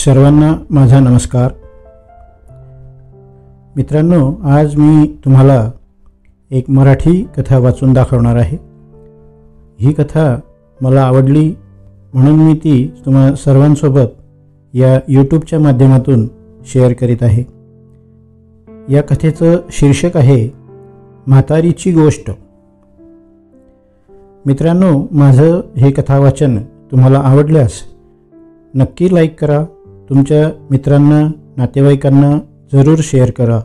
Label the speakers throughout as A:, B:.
A: सर्वांना माझा नमस्कार। मित्रांनो, आज मी तुम्हाला एक मराठी कथा वाचून दाखवणार आहे। ही कथा मला आवडली म्हणून मी ती तुम्हा सर्वांसोबत या यूट्यूबच्या माध्यमातून शेअर करीत आहे। या कथेचं शीर्षक आहे म्हातारीची गोष्ट। मित्रांनो, माझं हे कथा वाचन तुम्हाला आवडल्यास नक्की लाईक करा, तुमच्या मित्रांना नातेवाईकांना जरूर शेअर करा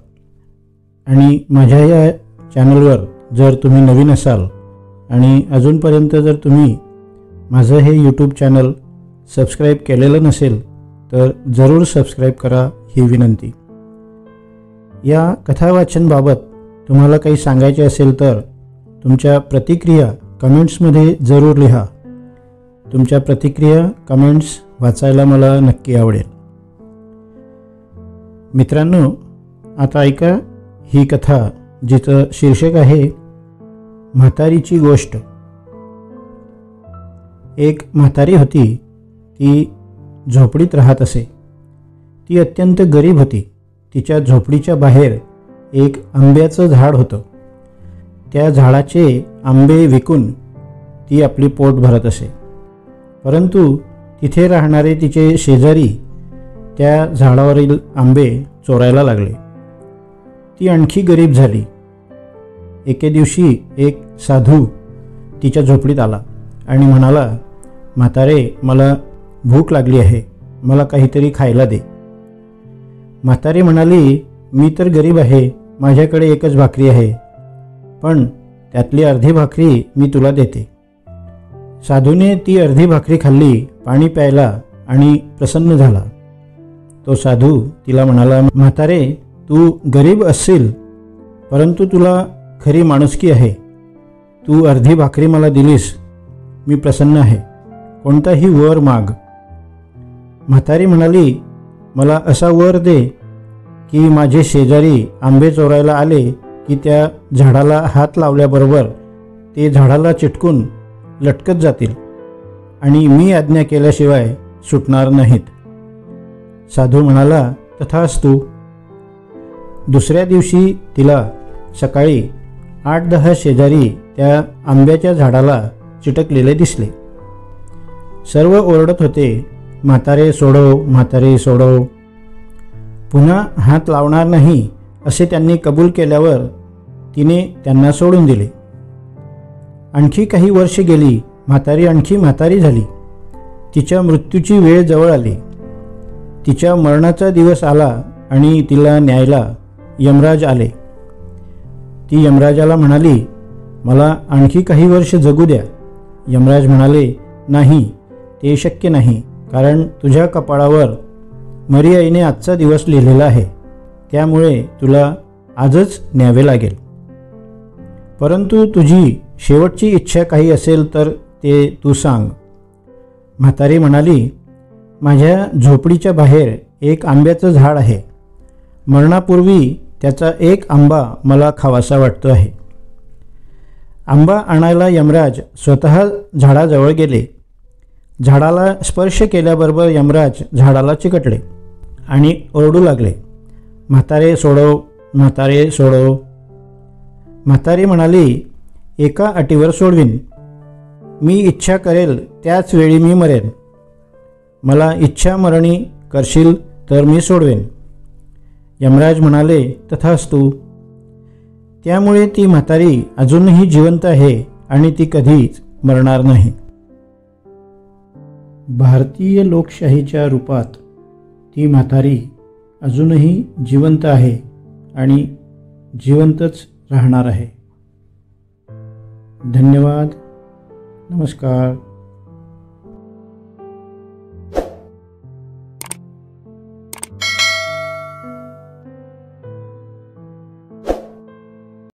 A: आणि माझ्या या चॅनलवर जर तुम्ही नवीन असाल आणि अजूनपर्यंत जर तुम्ही माझं हे यूट्यूब चॅनल सबस्क्राईब केलेलं नसेल तर जरूर सबस्क्राईब करा ही विनंती। या कथा वाचनबाबत तुम्हाला काही सांगायचे असेल तर तुमच्या प्रतिक्रिया कमेंट्समध्ये जरूर लिहा। तुमच्या प्रतिक्रिया कमेंट्स वाचायला मला नक्की आवडेल। मित्रांनो, आता ऐका ही कथा जिचं शीर्षक आहे म्हातारीची गोष्ट। एक म्हातारी होती, ती झोपडीत राहत असे। ती अत्यंत गरीब होती। तिच्या झोपडीच्या बाहेर एक आंब्याचं झाड होतं। त्या झाडाचे आंबे विकून ती आपली पोट भरत असे, परंतु तिथे राहणारे तिचे शेजारी त्या झाडावरील आंबे चोरायला लागले। ती आणखी गरीब झाली। एके दिवशी एक साधू तिच्या झोपडीत आला आणि म्हणाला, म्हातारे, मला भूक लागली आहे, मला काहीतरी खायला दे। म्हातारी म्हणाली, मी तर गरीब आहे, माझ्याकडे एकच भाकरी आहे, पण त्यातली अर्धी भाकरी मी तुला देते। साधूने ती अर्धी भाकरी खाल्ली, पाणी प्यायला आणि प्रसन्न झाला। तो साधू तिला म्हणाला, म्हातारे, तू गरीब असशील, परंतु तुला खरी माणुसकी आहे। तू अर्धी भाकरी मला दिलीस, मी प्रसन्न आहे, कोणताही वर माग। म्हातारी म्हणाली, मला असा वर दे की माझे शेजारी आंबे चोरायला आले की त्या झाडाला हात लावल्याबरोबर ते झाडाला चिटकून लटकत जातील आणि मी आज्ञा केल्याशिवाय सुटणार नाहीत। साधू म्हणाला, तथास्तु। दुसऱ्या दिवशी तिला सकाळी 8-10 शेजारी त्या आंब्याच्या झाडाला चिटकलेले दिसले। सर्व ओरडत होते, म्हातारे सोडव, म्हातारे सोडव। पुन्हा हात लावणार नाही असे त्यांनी कबूल केल्यावर तिने त्यांना सोडून दिले। आणखी काही वर्षे गेली, म्हातारी आणखी म्हातारी झाली। तिच्या मृत्यूची वेळ जवळ आली। तिच्या मरणाचा दिवस आला आणि तिला न्यायला यमराज आले। ती यमराजाला म्हणाली, मला आणखी काही वर्ष जगू द्या। यमराज म्हणाले, नाही, ते शक्य नाही, कारण तुझ्या कपाळावर मरी आईने आजचा दिवस लिहिलेला आहे, त्यामुळे तुला आजच न्यावे लागेल। परंतु तुझी शेवटची इच्छा काही असेल तर ते तू सांग। म्हातारी म्हणाली, माझ्या झोपडीच्या बाहेर एक आंब्याचं झाड आहे। मरणापूर्वी त्याचा एक आंबा मला खावासा वाटतो आहे। आंबा आणायला यमराज स्वतः झाडाजवळ गेले। झाडाला स्पर्श केल्याबरोबर यमराज झाडाला चिकटले आणि ओरडू लागले, म्हातारे सोडव, म्हातारे सोडव। म्हातारी म्हणाली, एका अटीवर सोडवीन, मी इच्छा करेल त्याच वेळी मी मरेन। मला इच्छा मरणी करशील तर मी सोडवेन। यमराज म्हणाले, तथास्तु। त्यामुळे ती म्हातारी अजूनही जिवंत आहे आणि ती कधीच मरणार नाही। भारतीय लोकशाहीच्या रूपात ती म्हातारी अजूनही जिवंत आहे आणि जिवंतच राहणार आहे। धन्यवाद। नमस्कार।